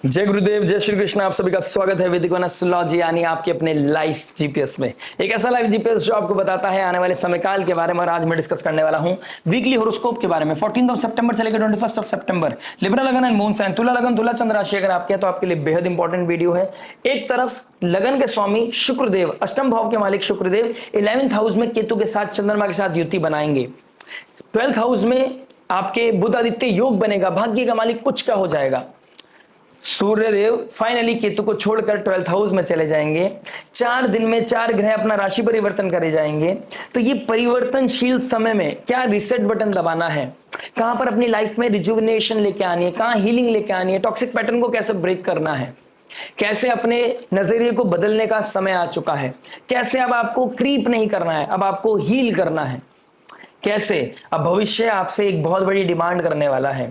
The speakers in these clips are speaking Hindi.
जय गुरुदेव, जय श्री कृष्ण। आप सभी का स्वागत है वैदिक वन एस्ट्रोलॉजी यानी आपके अपने लाइफ जीपीएस में। एक ऐसा लाइफ जीपीएस जो आपको बताता है आने वाले समय काल के बारे में। और आज मैं डिस्कस करने वाला हूं वीकली होरोस्कोप के बारे में। 14 सितंबर से लेकर 21 सितंबर। लिब्रा लगन एंड मून साइन, तुला लगन, तुला चंद्र राशि अगर आपके हैं तो आपके लिए बेहद इंपॉर्टेंट वीडियो है। एक तरफ लगन के स्वामी शुक्रदेव, अष्टम भाव के मालिक शुक्रदेव 11th हाउस में केतु के साथ, चंद्रमा के साथ युति बनाएंगे। 12th हाउस में आपके बुध आदित्य योग बनेगा, भाग्य का मालिक उच्च का हो जाएगा। सूर्यदेव फाइनली केतु को छोड़कर 12th हाउस में चले जाएंगे। 4 दिन में 4 ग्रह अपना राशि परिवर्तन करे जाएंगे। तो ये परिवर्तनशील समय में क्या रिसेट बटन दबाना है, कहां पर अपनी लाइफ में रिजुविनेशन लेके आनी है, कहां हीलिंग लेके आनी है, टॉक्सिक पैटर्न को कैसे ब्रेक करना है, कैसे अपने नजरिए को बदलने का समय आ चुका है, कैसे अब आपको क्रीप नहीं करना है, अब आपको हील करना है, कैसे अब भविष्य आपसे एक बहुत बड़ी डिमांड करने वाला है।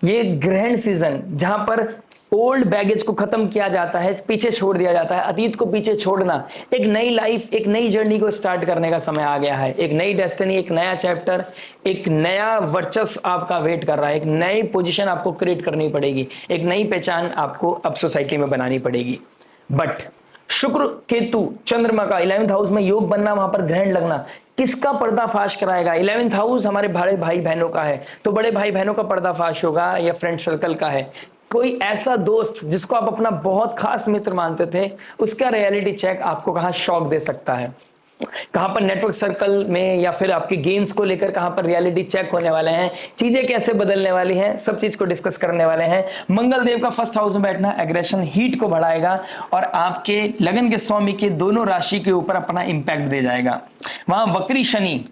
ये ग्रहण सीजन जहां पर ओल्ड बैगेज को खत्म किया जाता है, पीछे छोड़ दिया जाता है, अतीत को पीछे छोड़ना, एक नई लाइफ, एक नई जर्नी को स्टार्ट करने का समय आ गया है। एक नई डेस्टिनी, एक नया चैप्टर, एक नया वर्चस्व आपका वेट कर रहा है। एक नई पोजीशन आपको क्रिएट करनी पड़ेगी, एक नई पहचान आपको अब सोसाइटी में बनानी पड़ेगी। बट शुक्र केतु चंद्रमा का 11th हाउस में योग बनना, वहां पर ग्रहण लगना किसका पर्दाफाश कराएगा? 11th हाउस हमारे बड़े भाई बहनों का है, तो बड़े भाई बहनों का पर्दाफाश होगा या फ्रेंड सर्कल का है। कोई ऐसा दोस्त जिसको आप अपना बहुत खास मित्र मानते थे, उसका रियलिटी चेक आपको कहां शॉक दे सकता है। कहां पर नेटवर्क सर्कल में या फिर आपके गेम्स को लेकर कहां पर रियलिटी चेक होने वाले हैं, चीजें कैसे बदलने वाली हैं, सब चीज को डिस्कस करने वाले हैं। मंगल देव का फर्स्ट हाउस में बैठना एग्रेशन हीट को बढ़ाएगा और आपके लगन के स्वामी के दोनों राशि के ऊपर अपना इंपैक्ट दे जाएगा। वहां वक्री शनि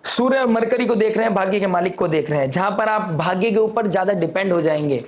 सूर्य और मरकरी को देख रहे हैं, भाग्य के मालिक को देख रहे हैं, जहां पर आप भाग्य के ऊपर ज्यादा डिपेंड हो जाएंगे,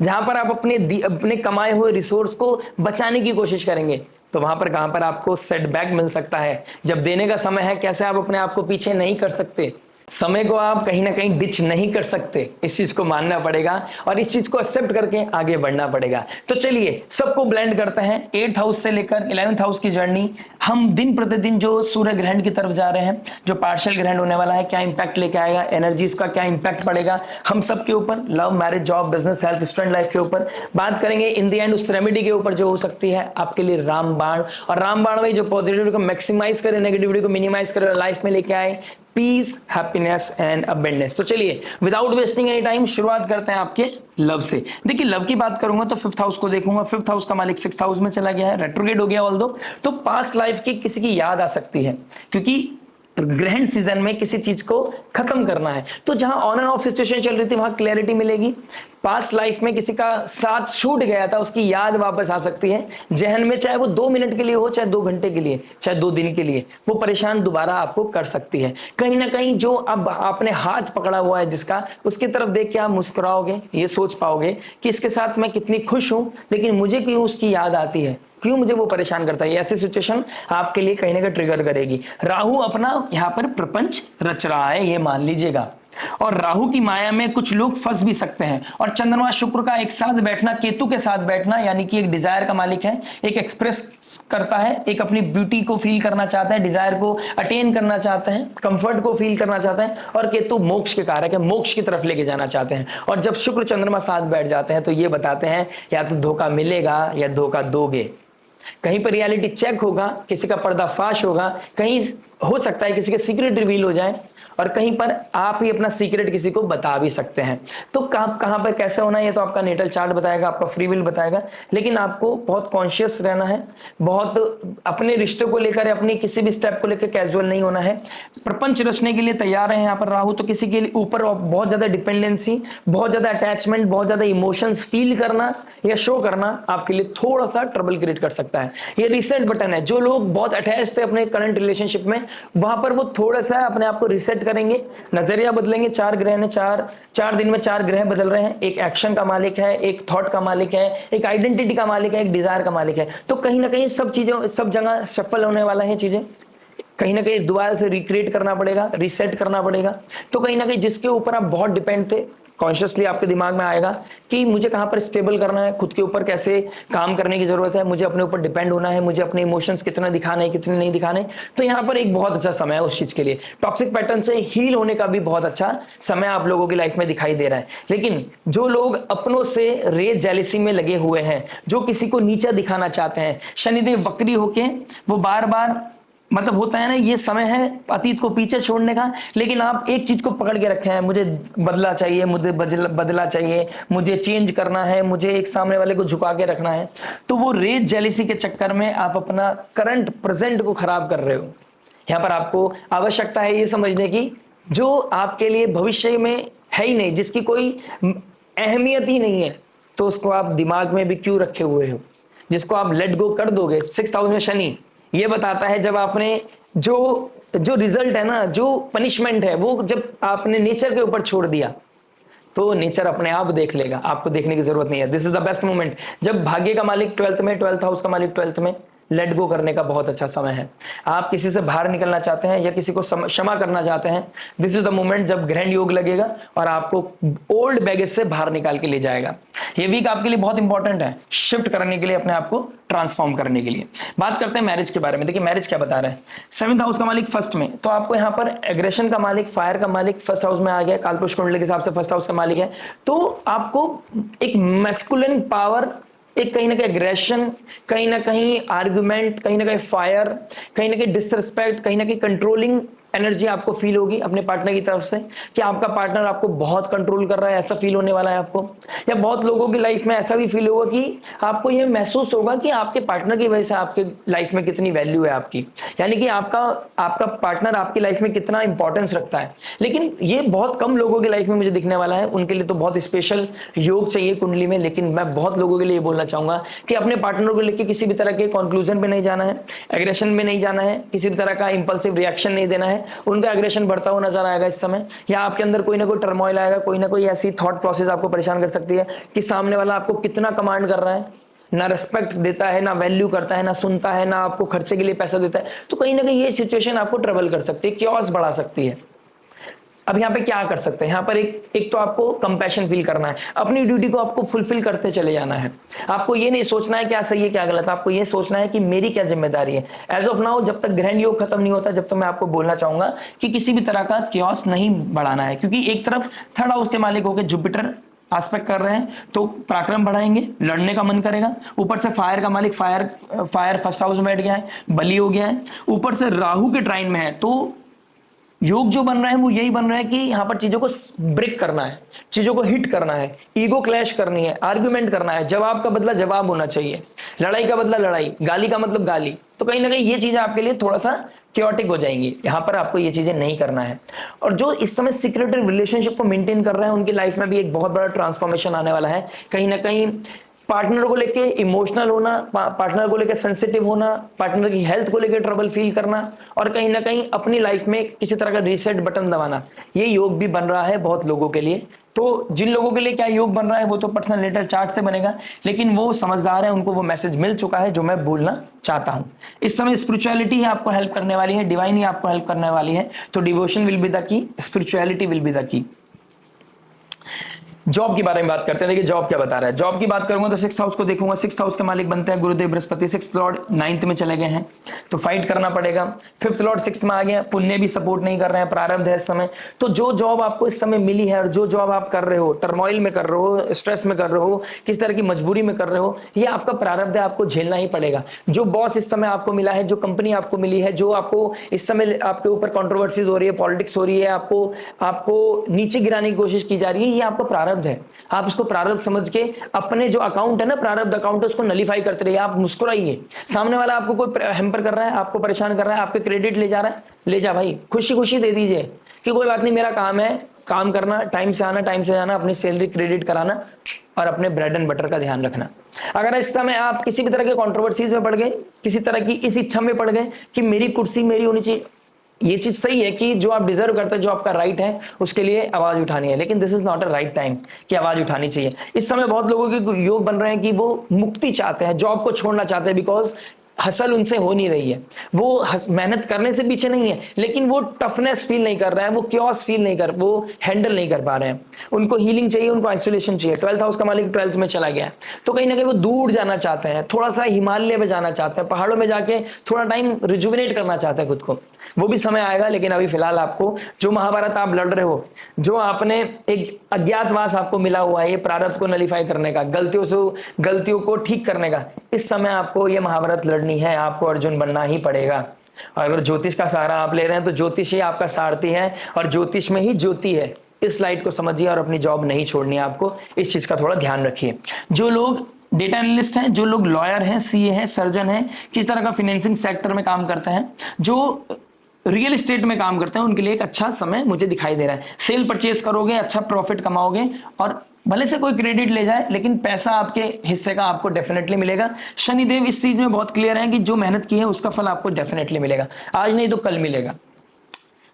जहां पर आप अपने कमाए हुए रिसोर्स को बचाने की कोशिश करेंगे। तो वहां पर कहां पर आपको सेटबैक मिल सकता है। जब देने का समय है, कैसे आप अपने आप को पीछे नहीं कर सकते, समय को आप कहीं ना कहीं डिच नहीं कर सकते, इस चीज को मानना पड़ेगा और इस चीज को एक्सेप्ट करके आगे बढ़ना पड़ेगा। तो चलिए सबको ब्लेंड करते हैं। 8th हाउस से लेकर 11th हाउस की जर्नी, हम दिन प्रतिदिन जो सूर्य ग्रहण की तरफ जा रहे हैं, जो पार्शियल ग्रहण होने वाला है, क्या इंपैक्ट लेके आएगा, एनर्जीज का क्या इंपैक्ट पड़ेगा हम सब के ऊपर, love, marriage, job, business, health, student life के ऊपर बात करेंगे। इन द एंड उस रेमेडी के ऊपर जो हो सकती है आपके लिए रामबाण, और रामबाण में जो पॉजिटिविटी को मैक्सिमाइज करे, नेगेटिविटी को मिनिमाइज करे, लाइफ में लेके आए पीस, हैप्पीनेस एंड अबेंडेंस। तो चलिए विदाउट वेस्टिंग एनी टाइम शुरुआत करते हैं आपके लव से। देखिए लव की बात करूंगा तो 5th हाउस को देखूंगा। 5th हाउस का मालिक 6th हाउस में चला गया है, रेट्रोग्रेड हो गया ऑल्दो। तो पास्ट लाइफ की किसी की याद आ सकती है, क्योंकि ग्रहण सीजन में किसी चीज को खत्म करना है। तो जहां ऑन एंड ऑफ सिचुएशन चल रही थी वहां क्लैरिटी मिलेगी। पास्ट लाइफ में किसी का साथ छूट गया था, उसकी याद वापस आ सकती है जहन में, चाहे वो 2 मिनट के लिए हो, चाहे 2 घंटे के लिए, चाहे 2 दिन के लिए, वो परेशान दोबारा आपको कर सकती है। कहीं ना कहीं जो अब आपने हाथ पकड़ा हुआ है जिसका, उसकी तरफ देख के आप मुस्कुराओगे, ये सोच पाओगे कि इसके साथ मैं कितनी खुश हूं, लेकिन मुझे क्यों उसकी याद आती है, क्यों मुझे वो परेशान करता है। ऐसी सिचुएशन आपके लिए कहीं ना कहीं ट्रिगर करेगी। राहु अपना यहां पर प्रपंच रच रहा है, ये मान लीजिएगा, और राहु की माया में कुछ लोग फंस भी सकते हैं। और चंद्रमा शुक्र का एक साथ बैठना, केतु के साथ बैठना, यानी कि एक डिजायर का मालिक है, एक एक्सप्रेस करता है, एक अपनी ब्यूटी को फील करना चाहता है, डिजायर को अटेन करना चाहता है, कंफर्ट को फील करना चाहता है, और केतु मोक्ष के कारक है, मोक्ष की तरफ लेके जाना चाहते हैं। और जब शुक्र चंद्रमा साथ बैठ जाते हैं तो ये बताते हैं या तो धोखा मिलेगा या धोखा दोगे। कहीं पर रियलिटी चेक होगा, किसी का पर्दाफाश होगा, कहीं हो सकता है किसी के सीक्रेट रिवील हो जाए, और कहीं पर आप ही अपना सीक्रेट किसी को बता भी सकते हैं। तो कहां पर कैसे होना है ये तो आपका नेटल चार्ट बताएगा, आपका फ्री विल बताएगा, लेकिन आपको बहुत कॉन्शियस रहना है, बहुत अपने रिश्ते को लेकर, अपनी किसी भी स्टेप को लेकर कैजुअल नहीं होना है। प्रपंच रचने के लिए तैयार है यहाँ पर राहु, तो किसी के ऊपर बहुत ज्यादा डिपेंडेंसी, बहुत ज्यादा अटैचमेंट, बहुत ज्यादा इमोशंस फील करना या शो करना आपके लिए थोड़ा सा ट्रबल क्रिएट कर सकता है। ये रीसेट बटन है। जो लोग बहुत अटैच थे अपने करंट रिलेशनशिप में, वहां पर वो थोड़ा सा अपने आप को रिसेट करेंगे, नजरिया बदलेंगे। 4 ग्रह ने 4 दिन में 4 ग्रह बदल रहे हैं। एक एक्शन का मालिक है, एक थॉट का मालिक है, एक आइडेंटिटी का मालिक है, एक डिजायर का मालिक है। तो कहीं ना कहीं सब चीजों, सब जगह सफल होने वाला है चीजें। कहीं ना कहीं दोबारा से रिक्रिएट करना पड़ेगा, रीसेट करना पड़ेगा। तो कहीं ना कहीं जिसके ऊपर आप बहुत डिपेंड थे, कॉन्शियसली आपके दिमाग में आएगा कि मुझे कहां पर स्टेबल करना है, खुद के ऊपर कैसे काम करने की जरूरत है, मुझे अपने ऊपर डिपेंड होना है, मुझे अपने इमोशंस कितना दिखाने हैं कितने नहीं दिखाने। तो यहाँ पर एक बहुत अच्छा समय है उस चीज के लिए। टॉक्सिक पैटर्न से हील होने का भी बहुत अच्छा समय आप लोगों की लाइफ में दिखाई दे रहा है। लेकिन जो लोग अपनों से रेत जेलिसी में लगे हुए हैं, जो किसी को नीचा दिखाना चाहते हैं, शनिदेव वक्री होके वो बार बार, मतलब होता है ना, ये समय है अतीत को पीछे छोड़ने का, लेकिन आप एक चीज को पकड़ के रखे हैं, मुझे बदला चाहिए, मुझे बदला चाहिए, मुझे चेंज करना है, मुझे एक सामने वाले को झुका के रखना है। तो वो रेत जेलिसी के चक्कर में आप अपना करंट प्रेजेंट को खराब कर रहे हो। यहां पर आपको आवश्यकता है ये समझने की, जो आपके लिए भविष्य में है ही नहीं, जिसकी कोई अहमियत ही नहीं है, तो उसको आप दिमाग में भी क्यों रखे हुए हो, जिसको आप लेट गो कर दोगे। 6th हाउस में शनि ये बताता है, जब आपने जो रिजल्ट है ना, जो पनिशमेंट है, वो जब आपने नेचर के ऊपर छोड़ दिया तो नेचर अपने आप देख लेगा, आपको देखने की जरूरत नहीं है। This is the best moment, जब भाग्य का मालिक 12th में, 12th हाउस का मालिक 12th में, लेट गो करने का बहुत अच्छा समय है। आप किसी से बाहर निकलना चाहते हैं या किसी को क्षमा करना चाहते हैं, दिस इज द मोमेंट जब ग्रैंड योग लगेगा और आपको ओल्ड बैगेज से बाहर निकाल के ले जाएगा। ये वीक आपके लिए बहुत इंपॉर्टेंट है, शिफ्ट करने के लिए, अपने आप को ट्रांसफॉर्म करने के लिए। बात करते हैं मैरिज के बारे में। देखिए मैरिज क्या बता रहे हैं, 7th हाउस का मालिक फर्स्ट में, तो आपको यहाँ पर एग्रेशन का मालिक, फायर का मालिक फर्स्ट हाउस में आ गया, कालपुरुष कुंडली के हिसाब से फर्स्ट हाउस का मालिक है। तो आपको एक मैस्कुलिन पावर, एक कहीं ना कहीं एग्रेशन, कहीं ना कहीं आर्गुमेंट, कहीं ना कहीं फायर, कहीं ना कहीं डिसरिस्पेक्ट, कहीं ना कहीं कंट्रोलिंग एनर्जी आपको फील होगी अपने पार्टनर की तरफ से, कि आपका पार्टनर आपको बहुत कंट्रोल कर रहा है, ऐसा फील होने वाला है आपको। या बहुत लोगों की लाइफ में ऐसा भी फील होगा कि आपको यह महसूस होगा कि आपके पार्टनर की वजह से आपके लाइफ में कितनी वैल्यू है आपकी, यानी कि आपका पार्टनर आपकी लाइफ में कितना इंपॉर्टेंस रखता है। लेकिन ये बहुत कम लोगों की लाइफ में मुझे दिखने वाला है, उनके लिए तो बहुत स्पेशल योग चाहिए कुंडली में। लेकिन मैं बहुत लोगों के लिए बोलना चाहूंगा कि अपने पार्टनर को लेकर किसी भी तरह के कंक्लूजन पे नहीं जाना है, एग्रेशन में नहीं जाना है, किसी भी तरह का इंपल्सिव रिएक्शन नहीं देना है। उनका एग्रेशन बढ़ता हुआ नजर आएगा इस समय, या आपके अंदर कोई ना कोई टर्मोइल आएगा, कोई ना कोई ऐसी थॉट प्रोसेस आपको परेशान कर सकती है कि सामने वाला आपको कितना कमांड कर रहा है, ना रिस्पेक्ट देता है, ना वैल्यू करता है, ना सुनता है, ना आपको खर्चे के लिए पैसा देता है। तो कहीं ना कहीं ये सिचुएशन आपको ट्रबल कर सकती है, क्योस बढ़ा सकती है। अब यहाँ पे क्या कर सकते हैं, यहाँ पर एक तो आपको कंपैशन फील करना है, अपनी ड्यूटी को आपको फुलफिल करते चले जाना है। आपको ये नहीं सोचना है क्या सही है क्या गलत है, आपको ये सोचना है कि मेरी क्या जिम्मेदारी है। एज ऑफ नाउ जब तक ग्रैंड योग खत्म नहीं होता, जब तक मैं आपको बोलना चाहूंगा कि किसी भी तरह का क्योस नहीं बढ़ाना है, क्योंकि एक तरफ 3rd हाउस के मालिक होकर जुपिटर एस्पेक्ट कर रहे हैं, तो पराक्रम बढ़ाएंगे, लड़ने का मन करेगा। ऊपर से फायर का मालिक फायर फर्स्ट हाउस में बैठ गया है, बली हो गया है, ऊपर से राहु के ट्राइन में है। तो योग जो बन रहा है वो यही बन रहा है कि यहां पर चीजों को ब्रेक करना है, चीजों को हिट करना है, ईगो क्लैश करनी है, आर्ग्यूमेंट करना है, जवाब का बदला जवाब होना चाहिए, लड़ाई का बदला लड़ाई, गाली का मतलब गाली। तो कहीं ना कहीं ये चीजें आपके लिए थोड़ा सा क्योटिक हो जाएंगी, यहां पर आपको ये चीजें नहीं करना है। और जो इस समय सीक्रेटिव रिलेशनशिप को मेंटेन कर रहे हैं, उनकी लाइफ में भी एक बहुत बड़ा ट्रांसफॉर्मेशन आने वाला है। कहीं ना कहीं पार्टनर को लेके इमोशनल होना, पार्टनर को लेके सेंसिटिव होना, पार्टनर की हेल्थ को लेके ट्रबल फील करना, और कहीं ना कहीं अपनी लाइफ में किसी तरह का रीसेट बटन दबाना, ये योग भी बन रहा है बहुत लोगों के लिए। तो जिन लोगों के लिए क्या योग बन रहा है वो तो पर्सनल नेटल चार्ट से बनेगा, लेकिन वो समझदार है, उनको वो मैसेज मिल चुका है जो मैं बोलना चाहता हूं। इस समय स्पिरिचुअलिटी ही आपको हेल्प करने वाली है, डिवाइन ही आपको हेल्प करने वाली है। तो devotion will be the key, spirituality will be the key. Job के बारे में बात करते हैं। देखिए जॉब क्या बता रहा है, जॉब की बात करूंगा तो 6th हाउस को देखूंगा। 6th हाउस के मालिक बनते हैं गुरुदेव बृहस्पति, 6th लॉर्ड 9th में चले गए हैं, तो फाइट करना पड़ेगा। 5th लॉर्ड 6th में आ गया, पुण्य भी सपोर्ट नहीं कर रहे हैं, प्रारब्ध है इस समय। तो जो जॉब आपको इस समय मिली है और जो जॉब आप कर रहे हो, टर्मोइल में कर रहे हो, स्ट्रेस में कर रहे हो, किस तरह की मजबूरी में कर रहे हो, ये आपका प्रारब्ध है, आपको झेलना ही पड़ेगा। जो बॉस इस समय आपको मिला है, जो कंपनी आपको मिली है, जो आपको इस समय आपके ऊपर कॉन्ट्रोवर्सीज हो रही है, पॉलिटिक्स हो रही है, आपको नीचे गिराने की कोशिश की जा रही है, ये आपका प्रारब्ध है। आप इसको प्रारब्ध समझ के अपने जो अकाउंट है ना, प्रारब्ध अकाउंट है, उसको नलीफाई करते रहिए। आप मुस्कुराइए, सामने वाला आपको कोई हैम्पर कर रहा है, आपको परेशान कर रहा है, आपके क्रेडिट ले जा रहा है, ले जा भाई, खुशी खुशी दे दीजिए कि कोई बात नहीं, मेरा काम है, काम करना, टाइम से आना, टाइम से जाना, अपनी सैलरी क्रेडिट कराना और अपने ब्रेड एंड बटर का ध्यान रखना। अगर इस समय आप किसी भी तरह के कंट्रोवर्सीज में पड़ गए, किसी तरह की इस इच्छा में पड़ गए कि मेरी कुर्सी मेरी होनी चाहिए, ये चीज सही है कि जो आप डिजर्व करते हैं, जो आपका राइट है, उसके लिए आवाज उठानी है, लेकिन this is not a right time कि आवाज उठानी चाहिए। इस समय बहुत लोगों के योग बन रहे हैं कि वो मुक्ति चाहते हैं, जॉब को छोड़ना चाहते हैं, बिकॉज हसल उनसे हो नहीं रही है, वो मेहनत करने से पीछे नहीं है, लेकिन वो टफनेस फील नहीं कर रहा है, वो क्योस फील नहीं कर, वो हैंडल नहीं कर पा रहे हैं, उनको हीलिंग चाहिए, उनको आइसोलेशन चाहिए। 12th हाउस का मालिक 12th में चला गया है, तो कहीं ना कहीं वो दूर जाना चाहते हैं, थोड़ा सा हिमालय में जाना चाहते हैं, पहाड़ों में जाके थोड़ा टाइम रिजुविनेट करना चाहते हैं खुद को। वो भी समय आएगा, लेकिन अभी फिलहाल आपको जो महाभारत आप लड़ रहे हो, जो आपने एक अज्ञातवास आपको मिला हुआ है, ये प्रारब्ध को नलीफाई करने का, गलतियों को ठीक करने का, इस समय आपको ये महाभारत लड़नी है, आपको अर्जुन बनना ही पड़ेगा। और अगर ज्योतिष का सहारा आप ले रहे हैं तो ज्योतिष ही आपका सारथी है, और ज्योतिष में ही ज्योति है। इस लाइट को समझिए और अपनी जॉब नहीं छोड़नी है आपको, इस चीज का थोड़ा ध्यान रखिए। जो लोग डेटा एनालिस्ट हैं, जो लोग लॉयर हैं, सीए हैं, सर्जन हैं, किस तरह का फाइनेंसिंग सेक्टर में काम करते हैं, जो रियल एस्टेट में काम करते हैं, उनके लिए एक अच्छा समय मुझे दिखाई दे रहा है। सेल परचेज करोगे, अच्छा प्रॉफिट कमाओगे, और भले से कोई क्रेडिट ले जाए लेकिन पैसा आपके हिस्से का आपको डेफिनेटली मिलेगा। शनिदेव इस चीज में बहुत क्लियर है कि जो मेहनत की है उसका फल आपको डेफिनेटली मिलेगा, आज नहीं तो कल मिलेगा।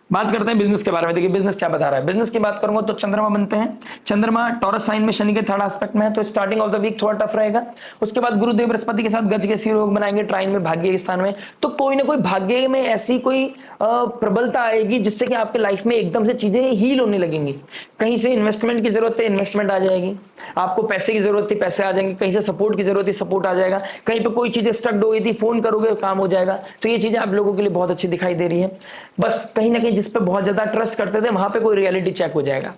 बात करते हैं बिजनेस के बारे में। देखिए बिजनेस क्या बता रहा है। बिजनेस की बात करूंगा तो चंद्रमा बनते हैं, चंद्रमा टॉरस साइन में शनि के थर्ड एस्पेक्ट में है, तो स्टार्टिंग ऑफ द वीक थोड़ा टफ रहेगा। उसके बाद गुरुदेव बृहस्पति के साथ गज के योग बनाएंगे ट्राइन में, भाग्य के स्थान में, तो कोई ना कोई भाग्य में ऐसी कोई प्रबलता आएगी जिससे कि आपके लाइफ में एकदम से चीजें हील होने लगेंगी। कहीं से इन्वेस्टमेंट की जरूरत है, इन्वेस्टमेंट आ जाएगी, आपको पैसे की जरूरत थी, पैसे आ जाएंगे, कहीं से सपोर्ट की जरूरत थी, सपोर्ट आ जाएगा, कहीं पे कोई चीजें स्टक हो गई थी, फोन करोगे काम हो जाएगा। तो ये चीजें आप लोगों के लिए बहुत अच्छी दिखाई दे रही है। बस कहीं ना कहीं जिस पे बहुत ज्यादा ट्रस्ट करते थे वहां पे कोई रियलिटी चेक हो जाएगा।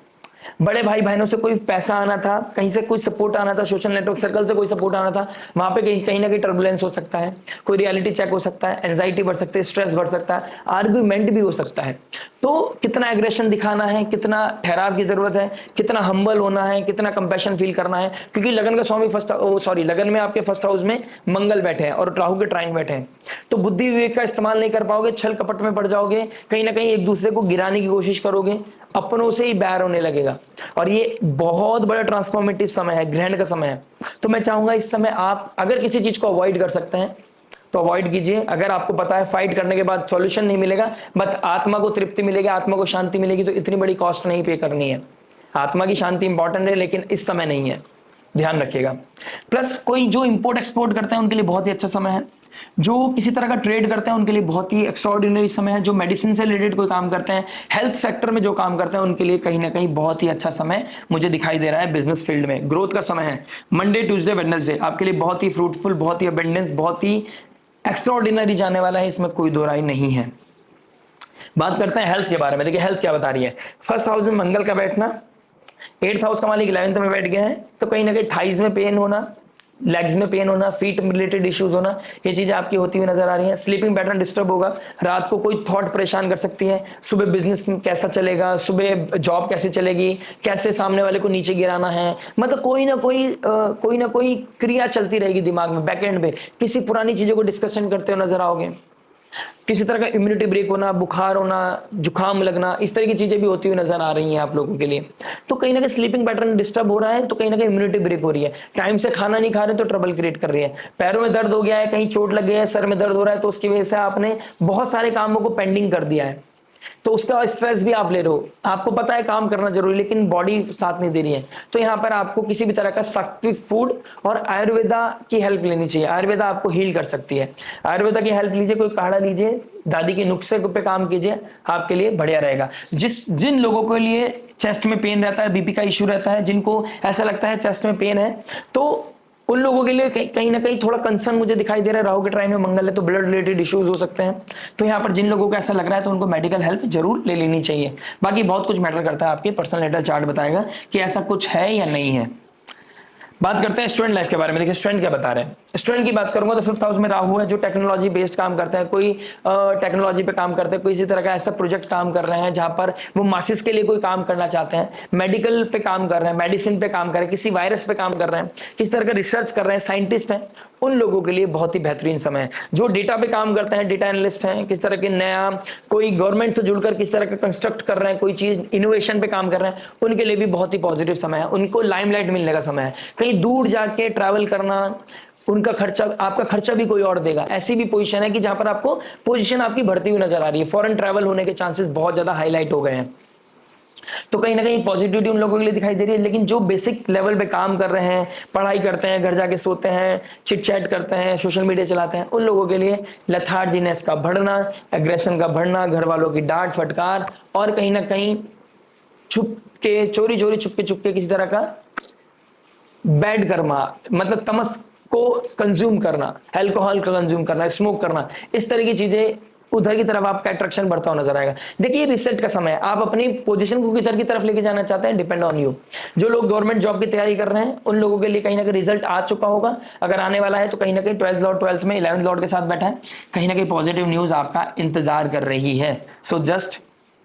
बड़े भाई बहनों से कोई पैसा आना था, कहीं से कोई सपोर्ट आना था, सोशल नेटवर्क सर्कल से कोई सपोर्ट आना था, वहां पे कहीं ना कहीं टर्बुलेंस हो सकता है, कोई रियलिटी चेक हो सकता है, एंजाइटी बढ़ सकती है, स्ट्रेस बढ़ सकता है, आर्ग्यूमेंट भी हो सकता है। तो कितना एग्रेशन दिखाना है, कितना ठहराव की जरूरत है, कितना हम्बल होना है, कितना कंपैशन फील करना है, क्योंकि लगन का स्वामी लगन में आपके फर्स्ट हाउस में मंगल बैठे हैं और राहु के ट्राइन बैठे हैं, तो बुद्धि विवेक का इस्तेमाल नहीं कर पाओगे, छल कपट में पड़ जाओगे, कहीं ना कहीं एक दूसरे को गिराने की कोशिश करोगे, अपनों से ही बैर होने लगेगा। और ये बहुत बड़ा ट्रांसफॉर्मेटिव समय है, ग्रहण का समय है। तो मैं चाहूंगा इस समय आप अगर किसी चीज को अवॉइड कर सकते हैं तो अवॉइड कीजिए। अगर आपको पता है फाइट करने के बाद सॉल्यूशन नहीं मिलेगा, बट आत्मा को तृप्ति मिलेगी, आत्मा को शांति मिलेगी, तो इतनी बड़ी कॉस्ट नहीं पे करनी है। आत्मा की शांति इंपॉर्टेंट है, लेकिन इस समय नहीं है, ध्यान रखिएगा। प्लस कोई जो इंपोर्ट एक्सपोर्ट करते हैं उनके लिए बहुत ही अच्छा समय है, जो किसी तरह का ट्रेड करते हैं उनके लिए बहुत ही एक्स्ट्राऑर्डिनरी समय है, जो मेडिसिन से रिलेटेड कोई काम करते हैं, हेल्थ सेक्टर में जो काम करते हैं, उनके लिए कहीं ना कहीं बहुत ही अच्छा समय मुझे दिखाई दे रहा है। बिजनेस फील्ड में ग्रोथ का समय है। मंडे ट्यूसडे वेडनेसडे आपके लिए बहुत ही फ्रूटफुल, बहुत ही अबेंडेंस, बहुत ही एक्स्ट्राऑर्डिनरी जाने वाला है, इसमें कोई दो राय नहीं है। बात करते हैं हेल्थ के बारे में। देखिए हेल्थ क्या बता रही है। फर्स्ट हाउस में मंगल का बैठना, 8th हाउस का मालिक 11th में बैठ गया है, तो कहीं ना कहीं थाइज में पेन होना, लेग्स में पेन होना, फीट रिलेटेड इश्यूज होना, ये चीजें आपकी होती हुई नजर आ रही हैं। स्लीपिंग पैटर्न डिस्टर्ब होगा, रात को कोई थॉट परेशान कर सकती है, सुबह बिजनेस कैसा चलेगा, सुबह जॉब कैसे चलेगी, कैसे सामने वाले को नीचे गिराना है, मतलब कोई ना कोई क्रिया चलती रहेगी दिमाग में, बैकएंड पे किसी पुरानी चीजों को डिस्कशन करते हुए नजर आओगे। किसी तरह का इम्यूनिटी ब्रेक होना, बुखार होना, जुकाम लगना, इस तरह की चीजें भी होती हुई नजर आ रही हैं आप लोगों के लिए। तो कहीं ना कहीं स्लीपिंग पैटर्न डिस्टर्ब हो रहा है, तो कहीं ना कहीं इम्यूनिटी ब्रेक हो रही है, टाइम से खाना नहीं खा रहे तो ट्रबल क्रिएट कर रही है, पैरों में दर्द हो गया है, कहीं चोट लग गया है, सर में दर्द हो रहा है, तो उसकी वजह से आपने बहुत सारे कामों को पेंडिंग कर दिया है, तो उसका स्ट्रेस भी आप ले रहे हो। आपको पता है काम करना जरूरी, लेकिन बॉडी साथ नहीं दे रही है, तो यहाँ पर आपको किसी भी तरह का सात्विक फूड और आयुर्वेदा की हेल्प लेनी चाहिए। आयुर्वेदा आपको हील कर सकती है, आयुर्वेदा की हेल्प लीजिए, कोई काढ़ा लीजिए, दादी के नुस्खे पे काम कीजिए, आपके लिए बढ़िया रहेगा। जिन लोगों के लिए चेस्ट में पेन रहता है, बीपी का इश्यू रहता है, जिनको ऐसा लगता है चेस्ट में पेन है, तो उन लोगों के लिए कहीं ना कहीं थोड़ा कंसर्न मुझे दिखाई दे रहा है। राहु के ट्राइन में मंगल है, तो ब्लड रिलेटेड इश्यूज हो सकते हैं, तो यहाँ पर जिन लोगों को ऐसा लग रहा है तो उनको मेडिकल हेल्प जरूर ले लेनी चाहिए। बाकी बहुत कुछ मैटर करता है, आपके पर्सनल नेटल चार्ट बताएगा कि ऐसा कुछ है या नहीं है। बात करते हैं स्टूडेंट लाइफ के बारे में। देखिए स्टूडेंट क्या बता रहे हैं। स्टूडेंट की बात करूंगा तो 5th हाउस में राहु है, जो टेक्नोलॉजी बेस्ड काम करता है, कोई टेक्नोलॉजी पे काम करते हैं, कोई इसी तरह का ऐसा प्रोजेक्ट काम कर रहे हैं जहां पर वो मासिस के लिए कोई काम करना चाहते हैं, मेडिकल पे काम कर रहे हैं, मेडिसिन पे काम कर रहे हैं, किसी वायरस पे काम कर रहे हैं, किस तरह का रिसर्च कर रहे हैं, साइंटिस्ट हैं, उन लोगों के लिए बहुत ही बेहतरीन समय है। जो डेटा पे काम करते हैं, डेटा एनालिस्ट हैं, किस तरह के नया कोई गवर्नमेंट से जुड़कर किस तरह का कंस्ट्रक्ट कर रहे हैं, कोई चीज इनोवेशन पे काम कर रहे हैं, उनके लिए भी बहुत ही पॉजिटिव समय है। उनको लाइमलाइट मिलने का समय है, कहीं दूर जाके ट्रैवल करना, उनका खर्चा, आपका खर्चा भी कोई और देगा। ऐसी भी पोजीशन है कि जहां पर आपको पोजीशन आपकी बढ़ती हुई नजर आ रही है, फॉरेन ट्रैवल होने के चांसेस बहुत ज्यादा हाईलाइट हो गए हैं। तो कहीं ना कहीं पॉजिटिविटी उन लोगों के लिए दिखाई दे रही है। लेकिन जो बेसिक लेवल पे काम कर रहे हैं, पढ़ाई करते हैं, घर जाके सोते हैं, चिट चैट करते हैं, सोशल मीडिया चलाते हैं, उन लोगों के लिए लेथार्जीनेस का बढ़ना, एग्रेशन का बढ़ना, घर वालों की डांट फटकार, और कहीं ना कहीं छुप के चोरी चोरी छुपके किसी तरह का बैड कर्मा, मतलब तमस को कंज्यूम करना, अल्कोहल का कंज्यूम करना, स्मोक करना, इस तरह की चीजें, उधर की तरफ आपका अट्रैक्शन बढ़ता हुआ नजर आएगा। देखिए रिसेट का समय है, आप अपनी पोजीशन को किधर की तरफ लेके जाना चाहते हैं, डिपेंड ऑन यू। जो लोग गवर्नमेंट जॉब की तैयारी कर रहे हैं उन लोगों के लिए कहीं ना कहीं रिजल्ट आ चुका होगा, अगर आने वाला है तो कहीं ना कहीं 12th में 11th लॉर्ड के साथ बैठा है, कहीं ना कहीं पॉजिटिव न्यूज आपका इंतजार कर रही है। सो जस्ट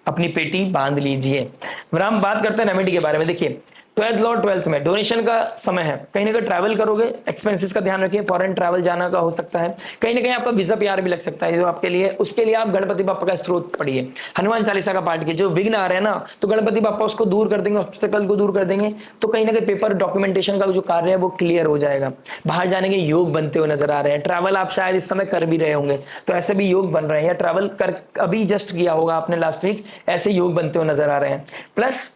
अपनी पेटी बांध लीजिए। हम बात करते हैं रेमेडी के बारे में। देखिए 12th में डोनेशन का समय है, कहीं ना कहीं ट्रैवल करोगे, एक्सपेंसेस का ध्यान रखिए, फॉरेन ट्रैवल जाना का हो सकता है, कहीं ना कहीं आपका वीजा पीआर भी लग सकता है जो आपके लिए, उसके लिए आप गणपति बाप्पा का स्त्रोत पढ़िए, हनुमान चालीसा का पाठ कीजिए। जो विघ्न आ रहे हैं ना, तो गणपति बाप्पा उसको दूर कर देंगे, ऑब्स्टेकल को दूर कर देंगे, तो कहीं ना कहीं पेपर डॉक्यूमेंटेशन का जो कार्य है वो क्लियर हो जाएगा। बाहर जाने के योग बनते हुए नजर आ रहे हैं, ट्रैवल आप शायद इस समय कर भी रहे होंगे, तो ऐसे भी योग बन रहे हैं, या ट्रैवल कर अभी जस्ट किया होगा आपने लास्ट वीक, ऐसे योग बनते हुए नजर आ रहे हैं। प्लस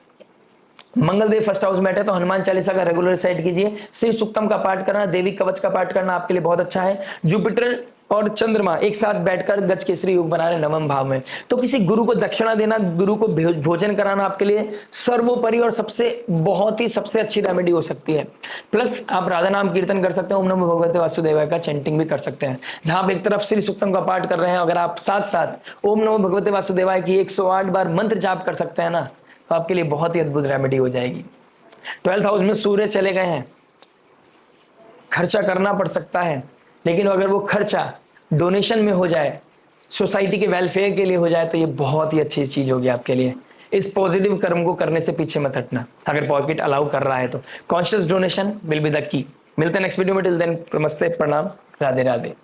मंगलदेव फर्स्ट हाउस में है, तो हनुमान चालीसा का रेगुलर सेट कीजिए, शिव सुक्तम का पाठ करना, देवी कवच का पाठ करना आपके लिए बहुत अच्छा है। जुपिटर और चंद्रमा एक साथ बैठकर गज केसरी योग बना रहे नवम भाव में, तो किसी गुरु को दक्षिणा देना, गुरु को भोजन कराना आपके लिए सर्वोपरि और सबसे अच्छी रेमेडी हो सकती है। प्लस आप राधा नाम कीर्तन कर सकते हैं, ओम नमो भगवते वासुदेवाय का चैंटिंग भी कर सकते हैं, जहां आप एक तरफ श्री सुक्तम का पाठ कर रहे हैं, अगर आप साथ साथ ओम नमो भगवते वासुदेवाय की 108 बार मंत्र जाप कर सकते हैं ना, तो आपके लिए बहुत ही अद्भुत रेमेडी हो जाएगी। 12th हाउस में सूर्य चले गए हैं, खर्चा करना पड़ सकता है, लेकिन अगर वो खर्चा डोनेशन में हो जाए, सोसाइटी के वेलफेयर के लिए हो जाए, तो ये बहुत ही अच्छी चीज होगी आपके लिए। इस पॉजिटिव कर्म को करने से पीछे मत हटना, अगर पॉकेट अलाउ कर रहा है तो। Conscious donation will be the key. मिलते हैं नेक्स्ट वीडियो में, टिल देन नमस्ते, प्रणाम, राधे राधे।